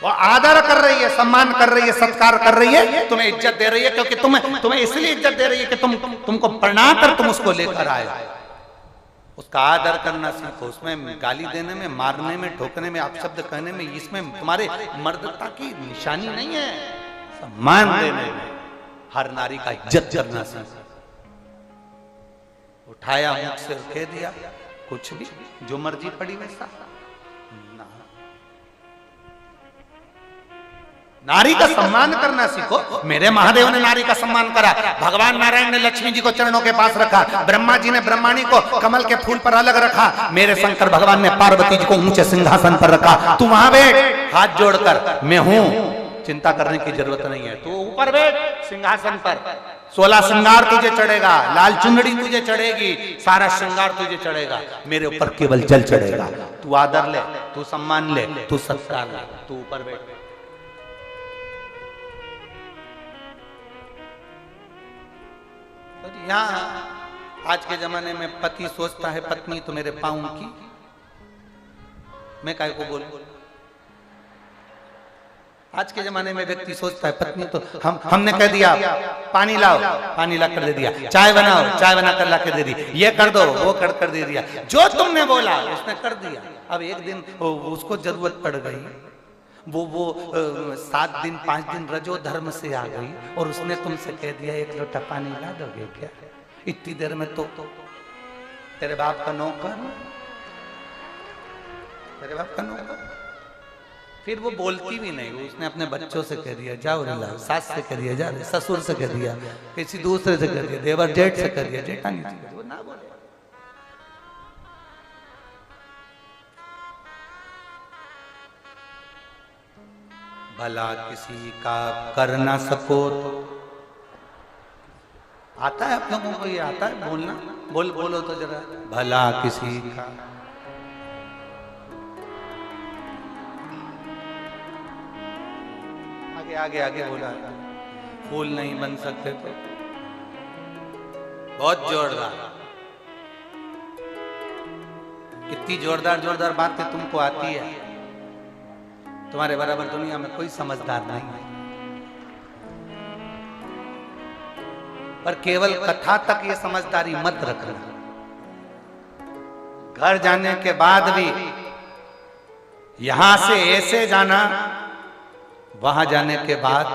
वो आदर कर रही है, सम्मान कर रही है, सत्कार कर रही है, तुम्हें इज्जत दे रही है, क्योंकि तुम्हें इसलिए इज्जत दे रही है कि तुमको पढ़ा कर तुम उसको लेकर आए। उसका आदर करना सीखो। उसमें गाली देने में, मारने में, ठोकने में, अपशब्द कहने में, इसमें तुम्हारे मर्दता की निशानी नहीं है। सम्मान देने में, हर नारी का इज्जत करना सीखो। उठाया मुख से कह दिया कुछ भी, जो मर्जी पड़ी वैसा। नारी का सम्मान करना सीखो। मेरे महादेव ने नारी का सम्मान करा, भगवान नारायण ने लक्ष्मी जी को चरणों के पास रखा, ब्रह्मा जी ने ब्रह्माणी को कमल के फूल पर अलग रखा, मेरे शंकर भगवान ने पार्वती जी को ऊंचे सिंहासन पर रखा। तू वहां बैठ हाथ जोड़कर, मैं हूं, चिंता करने की जरूरत नहीं है। तू ऊपर बैठ सिंहासन पर, 16 श्रृंगार तुझे चढ़ेगा, लाल चुनरी तुझे चढ़ेगी, सारा श्रृंगार तुझे चढ़ेगा, मेरे ऊपर केवल जल चढ़ेगा। तू आदर ले, तू सम्मान ले, तू सत्कार ले, तू ऊपर बैठ। यहाँ आज के जमाने में पति सोचता है पत्नी तो मेरे पाँव की, मैं काय को बोलूं। आज के जमाने में व्यक्ति सोचता है पत्नी तो हमने कह दिया पानी लाओ, पानी ला कर दे दिया, चाय बनाओ, चाय बना कर ला कर दे दी, ये कर दो, वो कर दे दिया, जो तुमने बोला उसने कर दिया। अब एक दिन उसको जरूरत पड़ गई, वो 7 दिन 5 दिन रजो धर्म से आ गई और उसने तुमसे कह दिया 1 लोटा पानी ला दोगे क्या? इतनी देर में तो तेरे बाप का नौकर, तेरे बाप का नौकर। फिर वो बोलती भी नहीं, उसने अपने बच्चों से कह दिया जाओ लाओ, सास से कह दिया जा, ससुर से कह दिया, किसी दूसरे से कह दिया, देवर जेठ से कह दिया, जेठानी से, वो ना बोले। भला किसी का कर ना सको तो आता है आप लोगों को, ये आता है बोलना? बोलो तो जरा, भला किसी का आगे बोला, फूल नहीं बन सकते तो बहुत जोरदार, कितनी जोरदार बातें तुमको आती है, तुम्हारे बराबर दुनिया में कोई समझदार नहीं है। पर केवल कथा तक ये समझदारी मत रखना, घर जाने के बाद भी यहां से ऐसे जाना, वहां जाने के बाद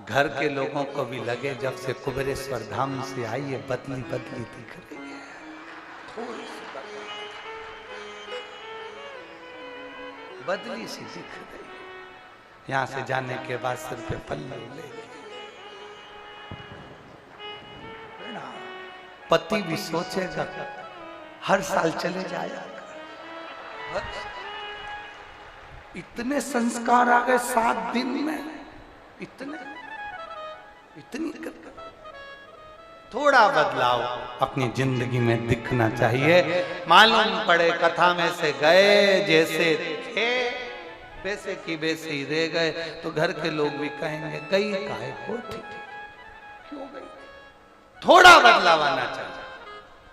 घर के लोगों को भी लगे जब से कुबेरेश्वर धाम से आई है बदली बदली दिख रही है, थोड़ी सी बदली सी दिख रही है। यहां से जाने के बाद सिर पे पल्लू लेके पति भी सोचेगा हर साल चले जाएगा। इतने संस्कार आ गए 7 दिन में, इतनी थोड़ा बदलाव अपनी जिंदगी में दिखना चाहिए। मालूम पड़े कथा में से गए जैसे थे वैसे की वैसे ही रह गए तो घर के लोग भी कहेंगे गई काहे को, ठीक क्यों गई? थोड़ा बदलाव आना चाहिए।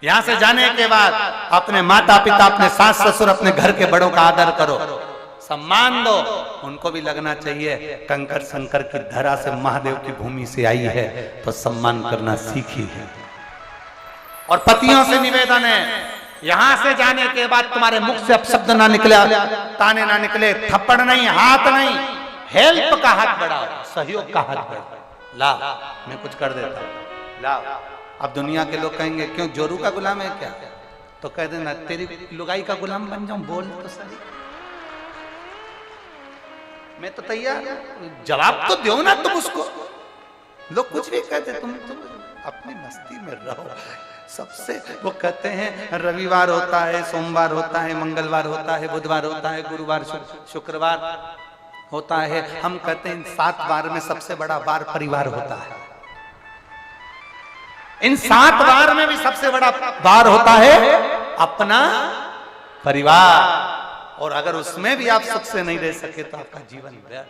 यहां से जाने के बाद अपने माता पिता, अपने सास ससुर, अपने घर के बड़ों का आदर करो, सम्मान दो। उनको भी लगना चाहिए कंकर शंकर की धरा से, महादेव की भूमि से आई है तो सम्मान करना सीखी है। और पतियों से निवेदन है, यहां से जाने के बाद तुम्हारे मुख से अपशब्द ना निकले, ताने ना निकले, थप्पड़ नहीं, हाथ नहीं, हेल्प का हाथ बढ़ाओ, सहयोग का हाथ बढ़ाओ। ला मैं कुछ कर देता हूं, ला। अब दुनिया के लोग कहेंगे क्यों जोरू का गुलाम है क्या? तो कह देना तेरी लुगाई का गुलाम बन जाऊं, बोल तो सही, मैं तो तैयार, जवाब तो दो ना तुम उसको। लोग कुछ भी कहते, तुम अपनी मस्ती में रहो। सबसे वो कहते हैं रविवार होता है, सोमवार होता है, मंगलवार होता है, बुधवार होता है, गुरुवार शुक्रवार होता है। हम कहते हैं इन 7 बार में सबसे बड़ा बार परिवार होता है। इन 7 बार में भी सबसे बड़ा बार होता है अपना परिवार। और अगर उसमें भी आप सुख से नहीं रह सके तो आपका जीवन व्यर्थ।